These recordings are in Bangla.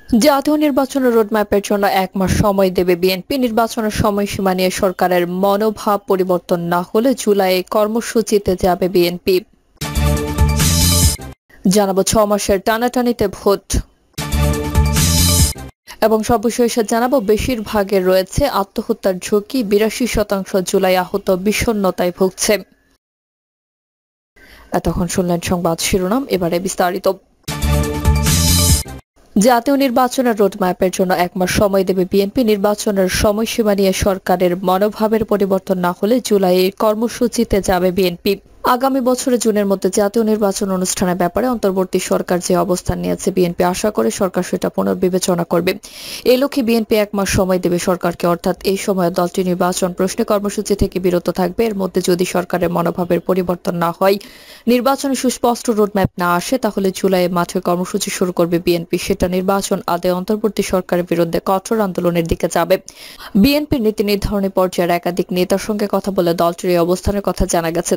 জাতীয় নির্বাচনের রোডম্যাপের জন্য ১ মাস সময় দেবে বিএনপি। নির্বাচনের সময়সীমা নিয়ে সরকারের মনোভাব পরিবর্তন না হলে জুলাইয়ে কর্মসূচিতে যাবে বিএনপি। জানাবো ৬ মাসের টানাটানিতে ভোট এবং সর্বশেষে জানাবো বেশিরভাগের রয়েছে আত্মহত্যার ঝুঁকি, ৮২% জুলাই আহত বিষণ্ণতায় ভুগছে। এতক্ষণ শুনলেন সংবাদ শিরোনাম, এবারে বিস্তারিত। জাতীয় নির্বাচনের রোডম্যাপের জন্য ১ মাস সময় দেবে বিএনপি। নির্বাচনের সময়সীমা নিয়ে সরকারের মনোভাবের পরিবর্তন না হলে জুলাইয়ে কর্মসূচিতে যাবে বিএনপি। আগামী বছরের জুনের মধ্যে জাতীয় নির্বাচন অনুষ্ঠানের ব্যাপারে অন্তর্বর্তী সরকার যে অবস্থান নিয়েছে, বিএনপি আশা করে সরকার সেটা পুনর্বিবেচনা করবে। এই লক্ষ্যে বিএনপি ১ মাস সময় দেবে সরকারকে, অর্থাৎ এই সময়ে দলটি নির্বাচন প্রশ্নে কর্মসূচি থেকে বিরত থাকবে। এর মধ্যে যদি সরকারের মনোভাবের পরিবর্তন না হয়, নির্বাচনে সুস্পষ্ট রোডম্যাপ না আসে, তাহলে জুলাইয়ে মাঠে কর্মসূচি শুরু করবে বিএনপি। সেটা নির্বাচন আদায়ে অন্তর্বর্তী সরকারের বিরুদ্ধে কঠোর আন্দোলনের দিকে যাবে। বিএনপির নীতি নির্ধারণী পর্যায়ের একাধিক নেতার সঙ্গে কথা বলে দলটির এই অবস্থানের কথা জানা গেছে।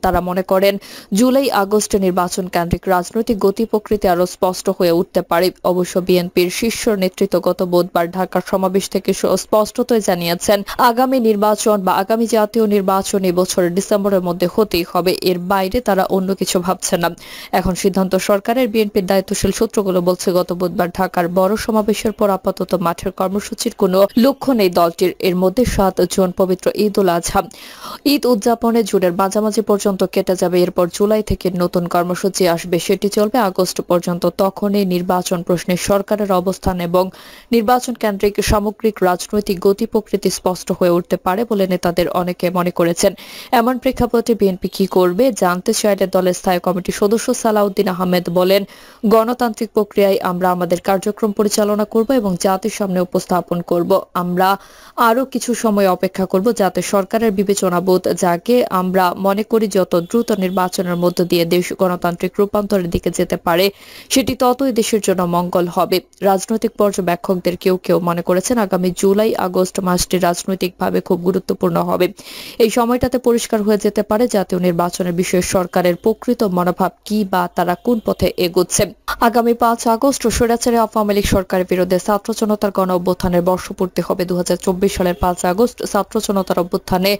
তারা মনে করেন জুলাই আগস্টে নির্বাচন কেন্দ্রিক রাজনৈতিক গতি প্রকৃতি আরো স্পষ্ট হয়ে উঠতে পারে। অবশ্য বিএনপির শীর্ষ নেতৃত্ব গত বুধবার ঢাকার সমাবেশ থেকে স্পষ্টতই জানিয়েছেন, আগামী নির্বাচন বা আগামী জাতীয় নির্বাচন এই বছরের ডিসেম্বরের মধ্যে হতেই হবে। এর বাইরে তারা অন্য কিছু ভাবছে না। এখন সিদ্ধান্ত সরকারের। বিএনপির দায়িত্বশীল সূত্রগুলো বলছে, গত বুধবার ঢাকার বড় সমাবেশের পর আপাতত মাঠের কর্মসূচির কোনো লক্ষ্য নেই দলটির। এর মধ্যে ৭ জুন পবিত্র ঈদ উল আজহা। ঈদ উদযাপনে জুনের মাঝামাঝি পর্যন্ত কেটে যাবে। এরপর জুলাই থেকে নতুন কর্মসূচি আসবে, সেটি চলবে আগস্ট পর্যন্ত। তখনই নির্বাচন প্রশ্নে সরকারের অবস্থান এবং নির্বাচন কেন্দ্রিক সামগ্রিক রাজনৈতিক গতি প্রকৃতি স্পষ্ট হয়ে উঠতে পারে বলে নেতাদের অনেকে মনে করেছেন। এমন প্রেক্ষাপটে বিএনপি কি করবে জানতে চাইলে দলের স্থায়ী কমিটির সদস্য সালাউদ্দিন আহমেদ বলেন, গণতান্ত্রিক প্রক্রিয়ায় আমরা আমাদের কার্যক্রম পরিচালনা করব এবং জাতির সামনে উপস্থাপন করব। আমরা আরো কিছু সময় অপেক্ষা করব যাতে সরকারের বিবেচনাবোধ জাগে। আমরা মনে করি যত দ্রুত নির্বাচনের মধ্য দিয়ে দেশ গণতান্ত্রিক রূপান্তরের দিকে যেতে পারে, সেটি ততই দেশের জন্য মঙ্গল হবে। রাজনৈতিক পর্যবেক্ষকদের কেউ কেউ মনে করেছেন, আগামী জুলাই আগস্ট মাসটি রাজনৈতিকভাবে খুব গুরুত্বপূর্ণ হবে। এই সময়টাতে পরিষ্কার হয়ে যেতে পারে জাতীয় নির্বাচনের বিষয়ে সরকারের প্রকৃত মনোভাব কি বা তারা কোন পথে এগোচ্ছে। আগামী ৫ আগস্ট স্বৈরাচারী আওয়ামী লীগ সরকারের বিরুদ্ধে ছাত্র জনতার গণ অভ্যুত্থানের বর্ষপূর্তি হবে। ২০২৪ সালের ৫ আগস্ট ছাত্র জনতার অভ্যুত্থানে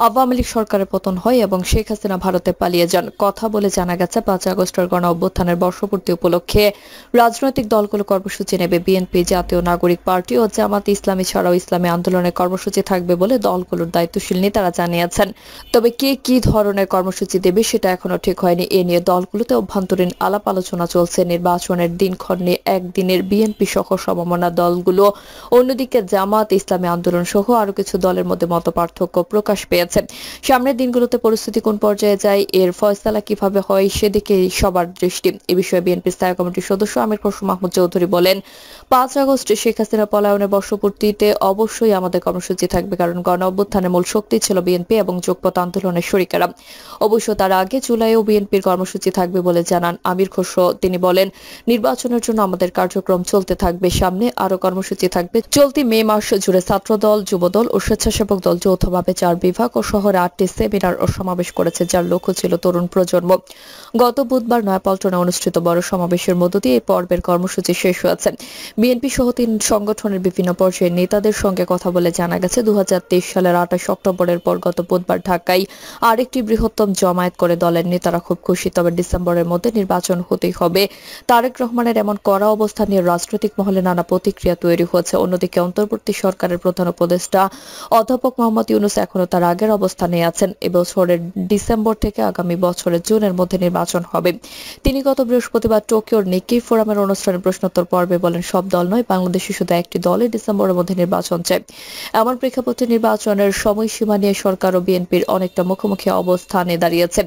আওয়ামী লীগ সরকারের পতন হয় এবং শেখ হাসিনা ভারতে পালিয়ে যান। কথা বলে জানা গেছে, ৫ আগস্টের গণ অভ্যুত্থানের বর্ষপূর্তি উপলক্ষে রাজনৈতিক দলগুলো কর্মসূচি নেবে। বিএনপি, জাতীয় নাগরিক পার্টি ও জামাত ইসলামী ছাড়াও ইসলামী আন্দোলনের কর্মসূচি থাকবে বলে দলগুলোর দায়িত্বশীল নেতারা জানিয়েছেন। তবে কে কি ধরনের কর্মসূচি দেবে সেটা এখনো ঠিক হয়নি। এ নিয়ে দলগুলোতে অভ্যন্তরীণ আলাপ আলোচনা চলছে। নির্বাচনের দিনক্ষণ নিয়ে একদিনের বিএনপি সহ সমমনা দলগুলো, অন্যদিকে জামাত, ইসলামী আন্দোলন সহ আরো কিছু দলের মধ্যে মতপার্থক্য প্রকাশ পেয়েছে। সামনের দিনগুলোতে পরিস্থিতি কোন পর্যায়ে যায়, এর ফয়সালা কিভাবে হয়, সেদিকে সবার দৃষ্টি। এ বিষয়ে বিএনপি স্থায়ী কমিটির সদস্য আমির খসরু মাহমুদ চৌধুরী বলেন, ৫ আগস্ট শেখ হাসিনা পলায়নের বর্ষপূর্তিতে অবশ্যই আমাদের কর্মসূচি থাকবে, কারণ গণ অভ্যুত্থানের মূল শক্তি ছিল বিএনপি এবং যুগপৎ আন্দোলনের শরিকেরা। অবশ্য তার আগে জুলাইও বিএনপির কর্মসূচি থাকবে বলে জানান আমির খসরু। তিনি বলেন, নির্বাচনের জন্য আমাদের কার্যক্রম চলতে থাকবে, সামনে আরো কর্মসূচি থাকবে। চলতি মে মাস জুড়ে ছাত্রদল, যুবদল ও স্বেচ্ছাসেবক দল যৌথভাবে ৪ বিভাগ ও শহরে ৮টি সেমিনার ও সমাবেশ করেছে, যার লক্ষ্য ছিল তরুণ প্রজন্ম। গত বুধবার নয়াপল্টনে অনুষ্ঠিত বড় সমাবেশের মধ্য দিয়ে এই পর্বের কর্মসূচি শেষ হয়েছে। বিএনপি সহ ৩ সংগঠনের বিভিন্ন পর্যায়ের নেতাদের সঙ্গে কথা বলে জানা গেছে, ২০২৩ সালের ২৮ অক্টোবরের পর গত বুধবার ঢাকায় আরেকটি বৃহত্তম জমায়েত করে দলের নেতারা খুব খুশি। তবে ডিসেম্বরের মধ্যে নির্বাচন হতেই হবে। তারেক রহমানের এমন কড়া অবস্থান নিয়ে রাজনৈতিক মহলে নানা প্রতিক্রিয়া তৈরি হয়েছে। অন্যদিকে অন্তর্বর্তী সরকারের প্রধান উপদেষ্টা অধ্যাপক মোহাম্মদ ইউনূস এখনো তার আগের অবস্থানে আছেন। এবছরের ডিসেম্বর থেকে আগামী বছরের জুনের মধ্যে নির্বাচন হবে। তিনি গত বৃহস্পতিবার টোকিওর নিকি ফোরামের অনুষ্ঠানে প্রশ্নোত্তর পর্বে বলেন, সব দল নয়, বাংলাদেশে শুধু একটি দলে ডিসেম্বরের মধ্যে নির্বাচন চায়। এমন প্রেক্ষাপটে নির্বাচনের সময়সীমা নিয়ে সরকার ও বিএনপির অনেকটা মুখোমুখি অবস্থানে দাঁড়িয়েছে।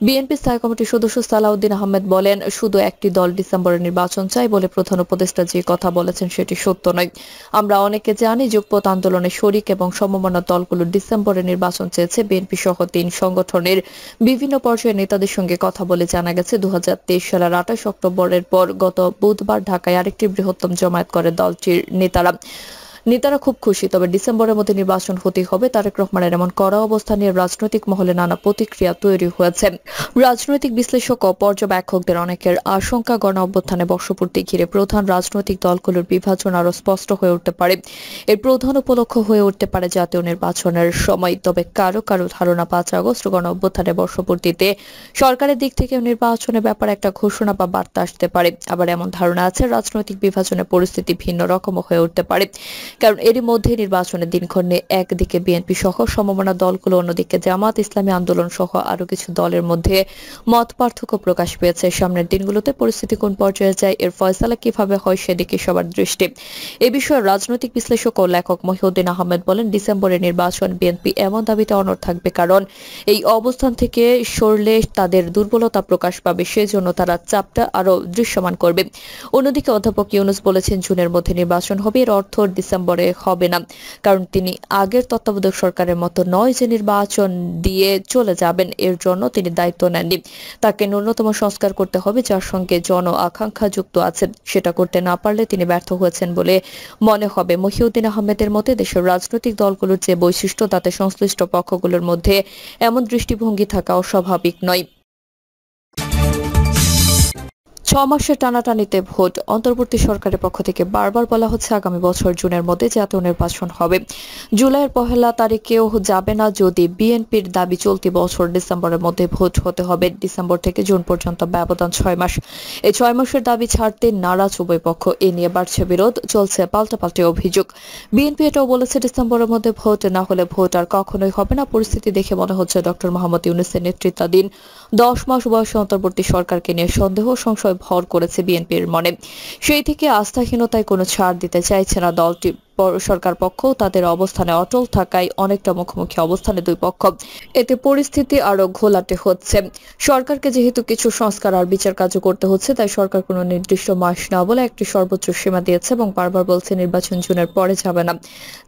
বিএনপি স্থায়ী কমিটির সদস্য সালাউদ্দিন আহমেদ বলেন, শুধু একটি দল ডিসেম্বরে নির্বাচন চায় বলে প্রধান উপদেষ্টা যে কথা বলেছেন সেটি সত্য নয়। আমরা অনেকে জানি যুগপৎ আন্দোলনের শরিক এবং সমমনা দলগুলো ডিসেম্বরে নির্বাচন চেয়েছে। বিএনপি সহ ৩ সংগঠনের বিভিন্ন পর্যায়ের নেতাদের সঙ্গে কথা বলে জানা গেছে, ২০২৩ সালের ২৮ অক্টোবরের পর গত বুধবার ঢাকায় আরেকটি বৃহত্তম জমায়েত করে দলটির নেতারা। নেতারা খুব খুশি, তবে ডিসেম্বরের মধ্যে নির্বাচন হতেই হবে। তারেক রহমানের এমন কড়া অবস্থান নিয়ে রাজনৈতিক মহলে নানা প্রতিক্রিয়া তৈরি হয়েছে। রাজনৈতিক বিশ্লেষক ও পর্যবেক্ষকদের অনেকের আশঙ্কা, গণ অভ্যুত্থানে বর্ষপূর্তি ঘিরে প্রধান রাজনৈতিক দলগুলোর বিভাজন আরও স্পষ্ট হয়ে উঠতে পারে। এর প্রধান উপলক্ষ্য হয়ে উঠতে পারে জাতীয় নির্বাচনের সময়। তবে কারো কারো ধারণা ৫ আগস্ট গণ অভ্যুত্থানের বর্ষপূর্তিতে সরকারের দিক থেকে নির্বাচনের ব্যাপারে একটা ঘোষণা বা বার্তা আসতে পারে। আবার এমন ধারণা আছে রাজনৈতিক বিভাজনের পরিস্থিতি ভিন্ন রকম হয়ে উঠতে পারে, কারণ এরই মধ্যে নির্বাচনের দিনক্ষণ নিয়ে একদিকে বিএনপি সহ সমমনা দলগুলো, অন্যদিকে জামাত ইসলামী আন্দোলন সহ আরো কিছু দলের মধ্যে মত পার্থক্য প্রকাশ পেয়েছে। সামনের দিনগুলোতে পরিস্থিতি কোন পর্যায়ে যায়, এর ফয়সালা কিভাবে হয়, সেদিকে সবার দৃষ্টি। এ বিষয়ে রাজনৈতিক বিশ্লেষক ও লেখক মহিউদ্দিন আহমেদ বলেন, ডিসেম্বরের নির্বাচন বিএনপি এমন দাবিতে অনড় থাকবে, কারণ এই অবস্থান থেকে সরলে তাদের দুর্বলতা প্রকাশ পাবে, সেজন্য তারা চাপটা আরো দৃশ্যমান করবে। অন্যদিকে অধ্যাপক ইউনূস বলেছেন, জুনের মধ্যে নির্বাচন হবে, এর অর্থ ডিসেম্বরে হবে না, কারণ তিনি আগের তত্ত্বাবধায়ক সরকারের মতো নয় যে নির্বাচন দিয়ে চলে যাবেন। এর জন্য তিনি দায়িত্ব নেননি। তাকে ন্যূনতম সংস্কার করতে হবে, যার সঙ্গে জন আকাঙ্ক্ষা যুক্ত আছে। সেটা করতে না পারলে তিনি ব্যর্থ হয়েছেন বলে মনে হবে। মহিউদ্দিন আহমেদের মতে, দেশের রাজনৈতিক দলগুলোর যে বৈশিষ্ট্য, তাতে সংশ্লিষ্ট পক্ষগুলোর মধ্যে এমন দৃষ্টিভঙ্গি থাকা অস্বাভাবিক নয়। 6 মাসের টানাটানিতে ভোট। অন্তর্বর্তী সরকারের পক্ষ থেকে বারবার বলা হচ্ছে আগামী বছর জুনের মধ্যে জাতীয় নির্বাচন হবে। জুলাইয়ের 1 তারিখেও যাবে না যদি বিএনপির দাবি চলতি বছর ডিসেম্বরের মধ্যে ভোট হতে হবে। ডিসেম্বর থেকে জুন পর্যন্ত ব্যবধান 6 মাস। এই 6 মাসের দাবি ছাড়তে নারাজ উভয় পক্ষ। এ নিয়ে বাড়ছে বিরোধ, চলছে পাল্টাপাল্টি অভিযোগ। বিএনপি এটাও বলেছে, ডিসেম্বরের মধ্যে ভোট না হলে ভোট আর কখনোই হবে না। পরিস্থিতি দেখে মনে হচ্ছে ডক্টর মোহাম্মদ ইউনূসের নেতৃত্বাধীন 10 মাস বয়সে অন্তর্বর্তী সরকারকে নিয়ে সন্দেহ সংশয় ভর করেছে বিএনপির মনে। সেই থেকে আস্থাহীনতায় কোনো ছাড় দিতে চাইছে না দলটি। সরকার পক্ষ তাদের অবস্থানে অটল থাকায় অনেকটা মুখোমুখি অবস্থানে দুই পক্ষ। এতে পরিস্থিতি আরো ঘোলাটে হচ্ছে। সরকারকে যেহেতু কিছু সংস্কার আর বিচার কাজ করতে হচ্ছে, তাই সরকার কোনো নির্দিষ্ট মাস না বলে একটি সর্বোচ্চ সীমা দিয়েছে এবং বারবার বলছে নির্বাচন জুনের পরে যাবে না।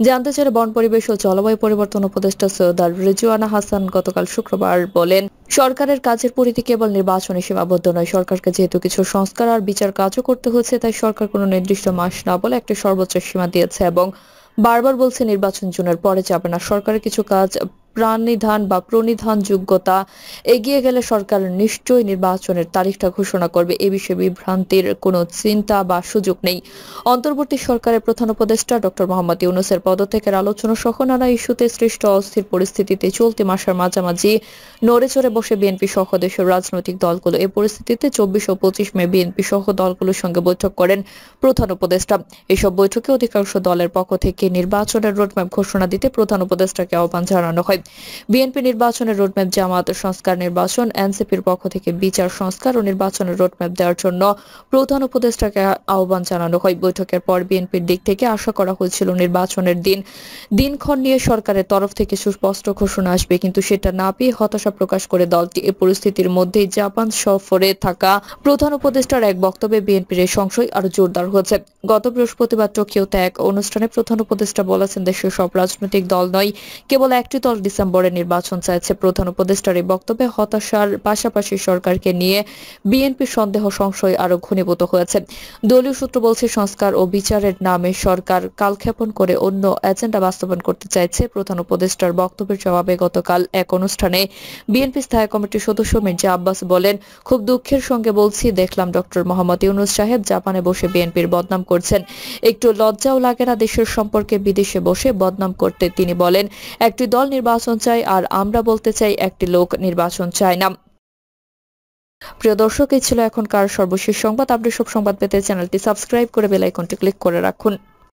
জানতে চাইলে বন পরিবেশ ও জলবায়ু পরিবর্তন উপদেষ্টা সৈয়দ রিজওয়ানা হাসান গতকাল শুক্রবার বলেন, সরকারের কাজের পরিধি কেবল নির্বাচনে সীমাবদ্ধ নয়। সরকারকে যেহেতু কিছু সংস্কার আর বিচার কাজও করতে হচ্ছে, তাই সরকার কোনো নির্দিষ্ট মাস না বলে একটি সর্বোচ্চ সীমা দিয়েছে এবং বারবার বলছে নির্বাচন জুনের পরে যাবে না। সরকারের কিছু কাজ প্রণিধান যোগ্যতা এগিয়ে গেলে সরকার নিশ্চয়ই নির্বাচনের তারিখটা ঘোষণা করবে। এ বিষয়ে বিভ্রান্তির কোনো চিন্তা বা সুযোগ নেই। অন্তর্বর্তী সরকারের প্রধান উপদেষ্টা ডক্টর মোহাম্মদ ইউনূসের পদত্যাগের আলোচনা সহ নানা ইস্যুতে সৃষ্ট অস্থির পরিস্থিতিতে চলতি মাসের মাঝামাঝি নড়েচড়ে বসে বিএনপি সহ দেশের রাজনৈতিক দলগুলো। এই পরিস্থিতিতে 24 ও 25 মে বিএনপি সহ দলগুলোর সঙ্গে বৈঠক করেন প্রধান উপদেষ্টা। এসব বৈঠকে অধিকাংশ দলের পক্ষ থেকে নির্বাচনের রোডম্যাপ ঘোষণা দিতে প্রধান উপদেষ্টাকে আহ্বান জানানো হয়। বিএনপি নির্বাচনের রোডম্যাপ, জামাত সংস্কার নির্বাচন, এনসিপির পক্ষ থেকে বিচার সংস্কার ও নির্বাচনের রোডম্যাপ দেওয়ার জন্য প্রধান উপদেষ্টাকে আহ্বান জানানো হয়। বৈঠকের পর বিএনপির দিক থেকে আশা করা হয়েছিল নির্বাচনের দিনক্ষণ নিয়ে সরকারের তরফ থেকে সুস্পষ্ট ঘোষণা আসবে, কিন্তু সেটা না পেয়ে হতাশা প্রকাশ করে দলটি। এই পরিস্থিতির মধ্যেই জাপান সফরে থাকা প্রধান উপদেষ্টার এক বক্তব্যে বিএনপির এই সংশয় আরো জোরদার হয়েছে। গত বৃহস্পতিবার টোকিওতে এক অনুষ্ঠানে প্রধান উপদেষ্টা বলেছেন, দেশের সব রাজনৈতিক দল নয়, কেবল একটি দল ডিসেম্বরে নির্বাচন চাইছে। প্রধান উপদেষ্টার এই বক্তব্যে হতাশার পাশাপাশি সরকারকে নিয়ে বিএনপির সন্দেহ সংশয় আরো ঘনীভূত হয়েছে। দলীয় সূত্র বলছে, সংস্কার ও বিচারের নামে সরকার কালক্ষেপণ করে অন্য এজেন্ডা বাস্তবায়ন করতে চাইছে। প্রধান উপদেষ্টার বক্তব্যের জবাবে গতকাল এক অনুষ্ঠানে বিএনপি স্থায়ী কমিটির সদস্য মির্জা আব্বাস বলেন, খুব দুঃখের সঙ্গে বলছি, দেখলাম ডক্টর মোহাম্মদ ইউনূস সাহেব জাপানে বসে বিএনপির বদনাম করছেন। একটু লজ্জাও লাগে না দেশের সম্পর্কে বিদেশে বসে বদনাম করতে? তিনি বলেন, একটি দল নির্বাচন চাই আর আমরা বলতে চাই একটি লোক নির্বাচন চায় না। প্রিয় দর্শক, এই ছিল এখনকার সর্বশেষ সংবাদ। আপডেট সব সংবাদ পেতে চ্যানেলটি সাবস্ক্রাইব করে বেল আইকনটি ক্লিক করে রাখুন।